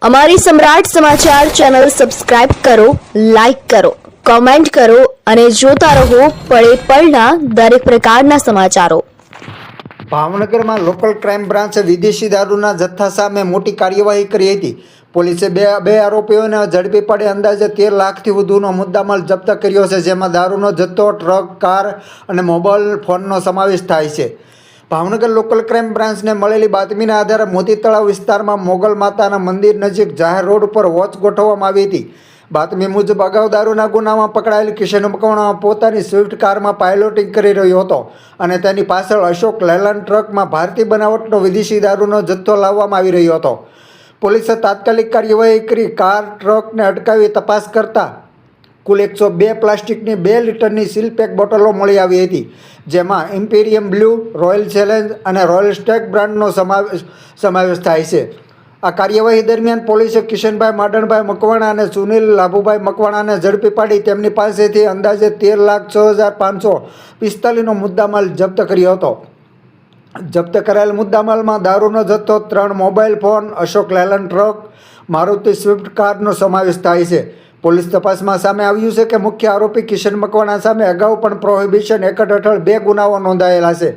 અમારી સમ્રાટ સમાચાર ચેનલ સબસ્ક્રાઇબ કરો, લાઈક કરો, કોમેન્ટ કરો અને જોતા રહો પળે પળના દરેક પ્રકારના સમાચારો। ભાવનગરમાં લોકલ ક્રાઇમ બ્રાન્ચે વિદેશી દારૂના જથ્થા સામે મોટી કાર્યવાહી કરી હતી। પોલીસે બે આરોપીઓને ઝડપી પાડી અંદાજે 13 લાખથી વધુનો મુદ્દામાલ જપ્ત કર્યો છે, જેમાં દારૂનો જથ્થો, ટ્રક, કાર અને મોબાઈલ ફોનનો સમાવેશ થાય છે। ભાવનગર લોકલ ક્રાઇમ બ્રાન્ચને મળેલી બાતમીના આધારે મોતી તળાવ વિસ્તારમાં મોગલ માતાના મંદિર નજીક જાહેર રોડ ઉપર વોચ ગોઠવવામાં આવી હતી। બાતમી મુજબ અગાઉ દારૂના ગુનામાં પકડાયેલ કિશન મકવાણા પોતાની સ્વિફ્ટ કારમાં પાયલોટિંગ કરી રહ્યો હતો અને તેની પાછળ અશોક લેલન ટ્રકમાં ભારતીય બનાવટનો વિદેશી દારૂનો જથ્થો લાવવામાં આવી રહ્યો હતો। પોલીસે તાત્કાલિક કાર્યવાહી કરી કાર ટ્રકને અટકાવી તપાસ કરતા કુલ 102 પ્લાસ્ટિકની 2 લીટરની સીલ પેક બોટલો મળી આવી હતી, જેમાં ઇમ્પિરિયમ બ્લુ, રોયલ ચેલેન્જ અને રોયલ સ્ટેગ બ્રાન્ડનો સમાવેશ થાય છે। આ કાર્યવાહી દરમિયાન પોલીસે કિશનભાઈ માડણભાઈ મકવાણા અને સુનિલ લાભુભાઈ મકવાણાને ઝડપી પાડી તેમની પાસેથી અંદાજે 13,06,545નો મુદ્દામાલ જપ્ત કર્યો હતો। જપ્ત કરાયેલ મુદ્દામાલમાં દારૂનો જથ્થો, 3 mobile phone, Ashok Leyland truck, Maruti Swift કારનો સમાવેશ થાય છે। પોલીસ તપાસમાં સામે આવ્યું છે કે મુખ્ય આરોપી કિશન મકવાણા સામે અગાઉ પણ પ્રોહિબિશન એક્ટ હેઠળ 2 ગુનાઓ નોંધાયેલા છે।